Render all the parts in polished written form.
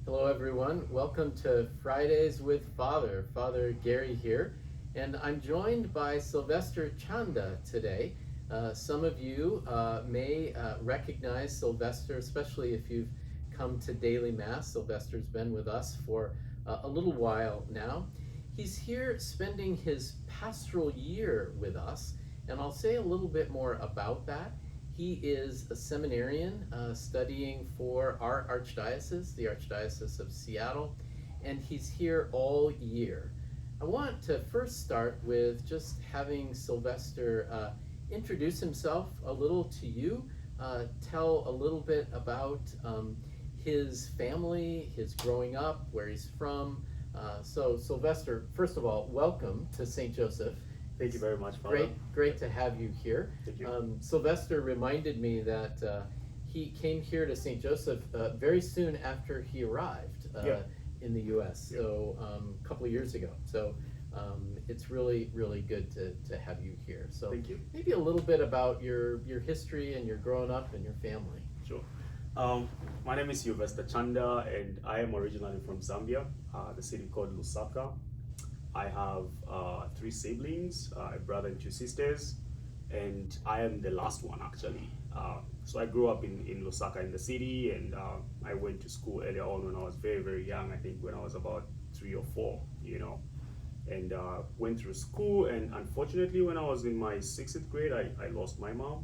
Hello everyone, welcome to Fridays with Father Gary here, and I'm joined by Sylvester Chanda today. Some of you may recognize Sylvester, especially if you've come to daily Mass. Sylvester's been with us for a little while now. He's here spending his pastoral year with us, and I'll say a little bit more about that. He is a seminarian studying for our archdiocese, the Archdiocese of Seattle, and he's here all year. I want to first start with just having Sylvester introduce himself a little to you, tell a little bit about his family, his growing up, where he's from. So Sylvester, first of all, welcome to St. Joseph. Thank you very much, Father. Great to have you here. Thank you. Sylvester reminded me that he came here to St. Joseph very soon after he arrived in the U.S. So a couple of years ago. So it's really good to have you here. So thank you. Maybe a little bit about your history and your growing up and your family. Sure. My name is Sylvester Chanda, and I am originally from Zambia, the city called Lusaka. I have 3 siblings, a brother and 2 sisters, and I am the last one actually. So I grew up in Lusaka in the city, and I went to school earlier on when I was very young, I think when I was about 3 or 4, and went through school, and unfortunately when I was in my 6th grade, I lost my mom.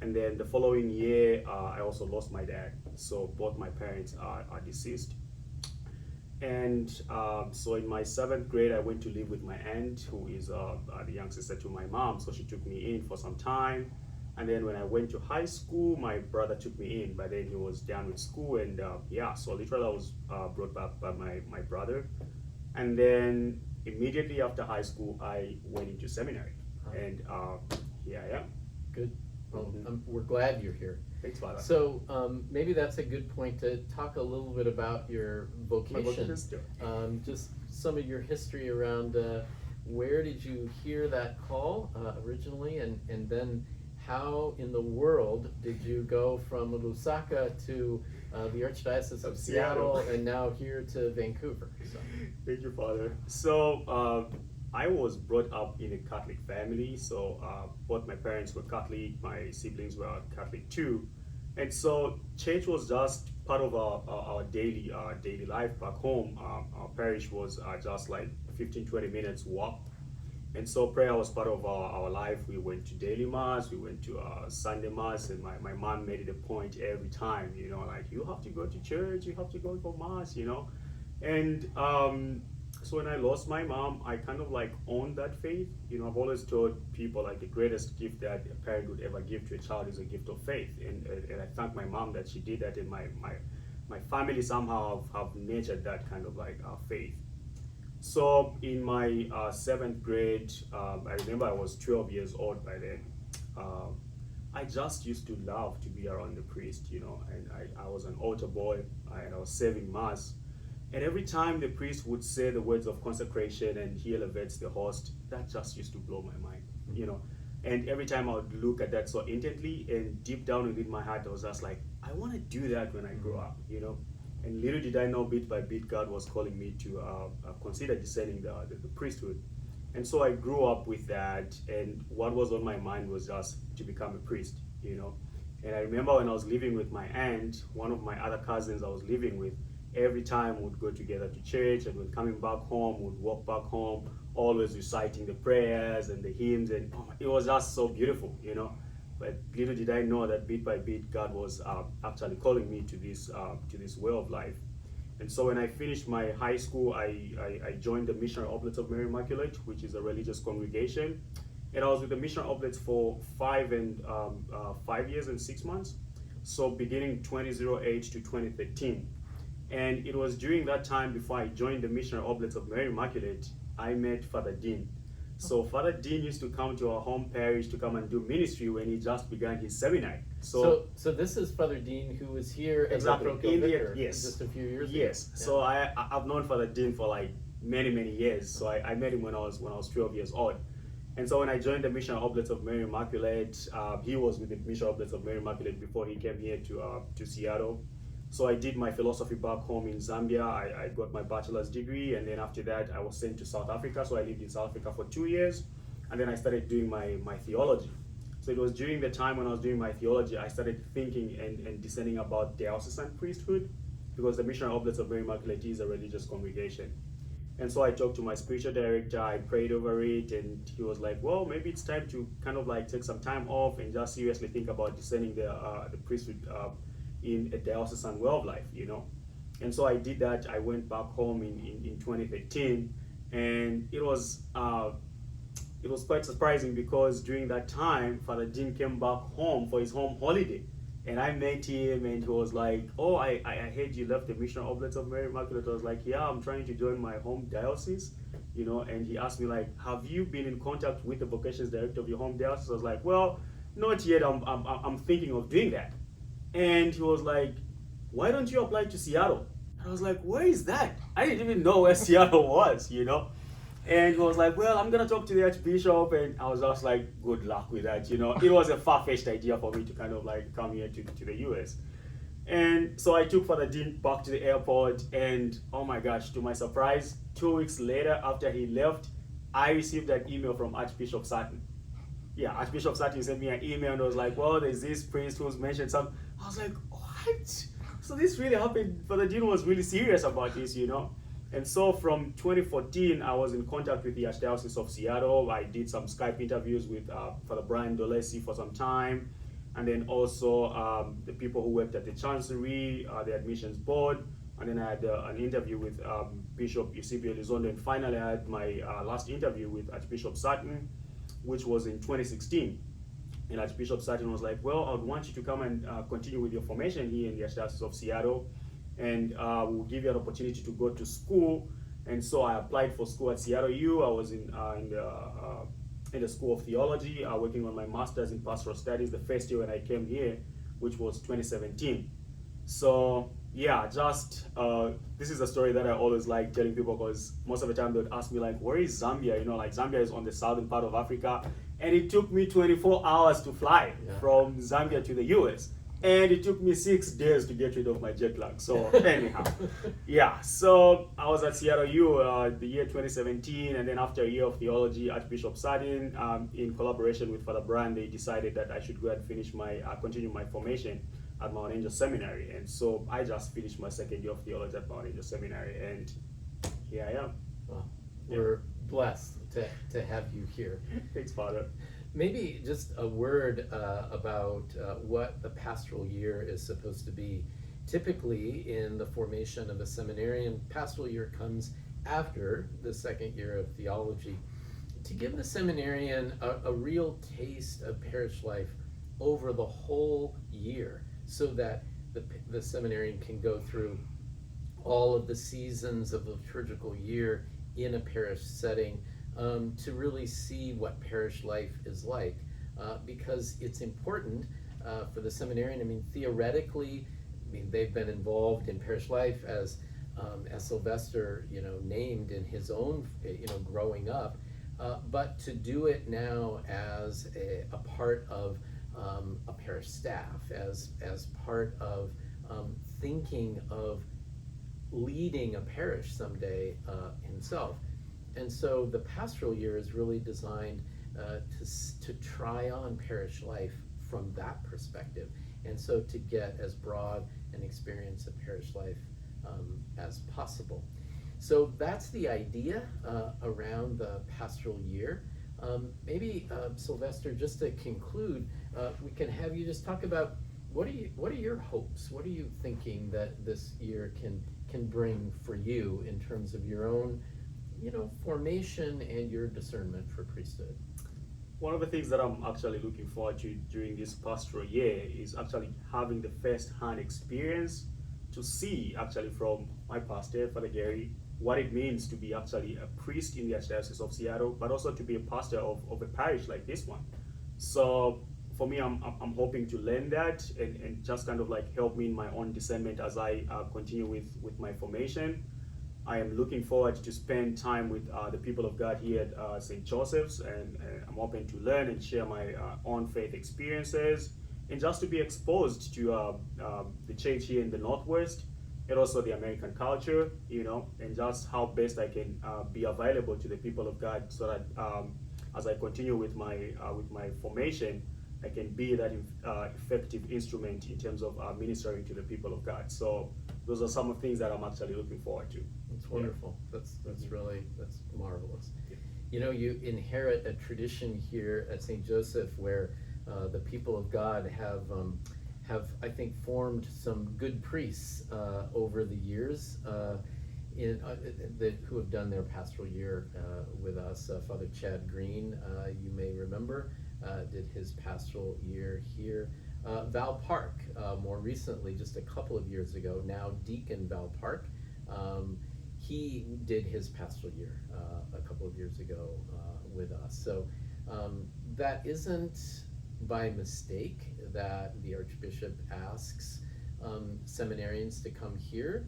And then the following year, I also lost my dad. So both my parents are deceased. And so in my 7th grade, I went to live with my aunt, who is the young sister to my mom. So she took me in for some time. And then when I went to high school, my brother took me in, but then he was done with school. And so literally I was brought back by my brother. And then immediately after high school, I went into seminary. And here I am. Good. Well, we're glad you're here. Thanks, Father. So maybe that's a good point to talk a little bit about your vocation. Just some of your history around where did you hear that call originally, and then how in the world did you go from Lusaka to the Archdiocese of Seattle and now here to Vancouver? So. Thank you, Father. So I was brought up in a Catholic family, so both my parents were Catholic, my siblings were Catholic too, and so church was just part of our daily life back home. Our parish was just like 15-20 minutes walk, and so prayer was part of our life. We went to daily mass, we went to Sunday mass, and my mom made it a point every time, like, you have to go to church, you have to go for mass, and so when I lost my mom, I kind of like owned that faith. I've always told people like the greatest gift that a parent would ever give to a child is a gift of faith. And I thank my mom that she did that, and my family somehow have nurtured that kind of like faith. So in my 7th grade, I remember I was 12 years old by then. I just used to love to be around the priest, and I was an altar boy, and I was serving mass. And every time the priest would say the words of consecration and he elevates the host, that just used to blow my mind, And every time I would look at that so intently, and deep down within my heart, I was just like, I want to do that when I grow up, And little did I know, bit by bit, God was calling me to consider discerning the priesthood. And so I grew up with that, and what was on my mind was just to become a priest, And I remember when I was living with my aunt, one of my other cousins I was living with, every time we'd go together to church, and when coming back home, we'd walk back home, always reciting the prayers and the hymns, and it was just so beautiful, But little did I know that bit by bit, God was actually calling me to this way of life. And so when I finished my high school, I joined the Missionary Oblates of Mary Immaculate, which is a religious congregation, and I was with the Missionary Oblates for 5 years and 6 months. So beginning 2008 to 2013. And it was during that time, before I joined the Missionary Oblates of Mary Immaculate, I met Father Dean. So Father Dean used to come to our home parish to come and do ministry when he just began his seminary. So this is Father Dean, who was here as a parochial vicar just a few years ago. Yes. Yeah. So I've known Father Dean for like many years. So I met him when I was 12 years old. And so when I joined the Missionary Oblates of Mary Immaculate, he was with the Missionary Oblates of Mary Immaculate before he came here to Seattle. So I did my philosophy back home in Zambia. I got my bachelor's degree, and then after that, I was sent to South Africa. So I lived in South Africa for 2 years, and then I started doing my theology. So it was during the time when I was doing my theology, I started thinking and discerning about diocesan priesthood, because the Missionary Oblates of Mary Immaculate is a religious congregation. And so I talked to my spiritual director, I prayed over it, and he was like, well, maybe it's time to kind of like take some time off and just seriously think about discerning the priesthood in a diocesan way of life, you know. And so I did that. I went back home in 2013, and it was quite surprising, because during that time, Father Dean came back home for his home holiday. And I met him, and he was like, oh, I heard you left the Missionary Oblates of Mary Immaculate. I was like, yeah, I'm trying to join my home diocese, you know. And he asked me, like, have you been in contact with the vocations director of your home diocese? I was like, well, not yet. I'm thinking of doing that. And he was like, why don't you apply to Seattle? And I was like, where is that? I didn't even know where Seattle was, you know. And he was like, well, I'm going to talk to the Archbishop. And I was just like, good luck with that, you know. It was a far-fetched idea for me to kind of like come here to the US. And so I took Father Dean back to the airport. And oh my gosh, to my surprise, 2 weeks later after he left, I received an email from Archbishop Sutton. Yeah, Archbishop Sutton sent me an email and was like, well, there's this priest who's mentioned something. I was like, what? So this really happened. Father Dean was really serious about this, you know. And so from 2014, I was in contact with the Archdiocese of Seattle. I did some Skype interviews with Father Brian Dolesi for some time. And then also the people who worked at the Chancery, the admissions board. And then I had an interview with Bishop Eusebio Elizondo. And finally, I had my last interview with Archbishop Sutton, which was in 2016. And Archbishop Sutton was like, well, I would want you to come and continue with your formation here in the Archdiocese of Seattle. And we'll give you an opportunity to go to school. And so I applied for school at Seattle U. I was in the School of Theology, working on my master's in pastoral studies the first year when I came here, which was 2017. So yeah, just this is a story that I always like telling people, because most of the time they'd ask me like, where is Zambia? You know, like Zambia is on the southern part of Africa, and it took me 24 hours to fly from Zambia to the US. And it took me 6 days to get rid of my jet lag. So anyhow, yeah. So I was at Seattle U the year 2017, and then after a year of theology, Archbishop Sutton, in collaboration with Father Brian, they decided that I should go and finish my continue my formation at Mount Angel Seminary. And so I just finished my second year of theology at Mount Angel Seminary, and here I am. Well, we're blessed to have you here. Thanks, Father. Maybe just a word about what the pastoral year is supposed to be. Typically, in the formation of a seminarian, pastoral year comes after the second year of theology, to give the seminarian a real taste of parish life over the whole year, so that the seminarian can go through all of the seasons of the liturgical year in a parish setting, to really see what parish life is like, because it's important for the seminarian. I mean, theoretically, they've been involved in parish life as Sylvester, named in his own, growing up, but to do it now as a part of a parish staff, as part of thinking of leading a parish someday himself. And so the pastoral year is really designed to try on parish life from that perspective, and so to get as broad an experience of parish life as possible. So that's the idea around the pastoral year. Maybe Sylvester, just to conclude, we can have you just talk about what are your hopes? What are you thinking that this year can bring for you in terms of your own formation and your discernment for priesthood? One of the things that I'm actually looking forward to during this pastoral year is actually having the first-hand experience to see actually from my pastor, Father Gary, what it means to be actually a priest in the Archdiocese of Seattle, but also to be a pastor of a parish like this one. So for me, I'm hoping to learn that and just kind of like help me in my own discernment as I continue with my formation. I am looking forward to spend time with the people of God here at St. Joseph's, and I'm open to learn and share my own faith experiences and just to be exposed to the church here in the Northwest, and also the American culture, and just how best I can be available to the people of God, so that as I continue with my formation, I can be that effective instrument in terms of ministering to the people of God. So those are some of the things that I'm actually looking forward to. That's wonderful. Yeah. That's marvelous. Yeah. You inherit a tradition here at St. Joseph where the people of God have I think formed some good priests over the years who have done their pastoral year with us. Father Chad Green, you may remember, did his pastoral year here. Val Park, more recently, just a couple of years ago, now Deacon Val Park, he did his pastoral year a couple of years ago with us. So that isn't by mistake that the Archbishop asks seminarians to come here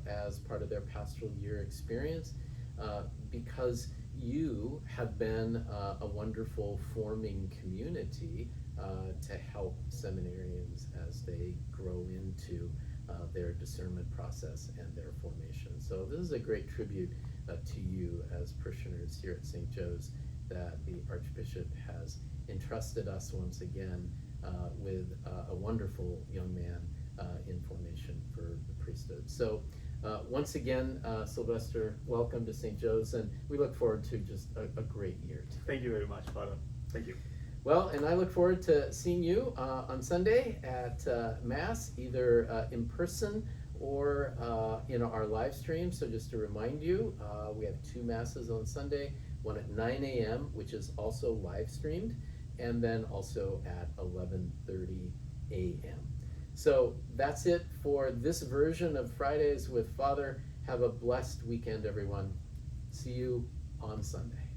as part of their pastoral year experience, because you have been a wonderful forming community to help seminarians as they grow into their discernment process and their formation. So this is a great tribute to you as parishioners here at St. Joe's, that the Archbishop has entrusted us once again with a wonderful young man in formation for the priesthood. So once again, Sylvester, welcome to St. Joe's, and we look forward to just a great year today. Thank you very much, Father. Thank you. Well, and I look forward to seeing you on Sunday at Mass, either in person or in our live stream. So just to remind you, we have 2 Masses on Sunday, one at 9 a.m., which is also live streamed, and then also at 11:30 a.m. So that's it for this version of Fridays with Father. Have a blessed weekend, everyone. See you on Sunday.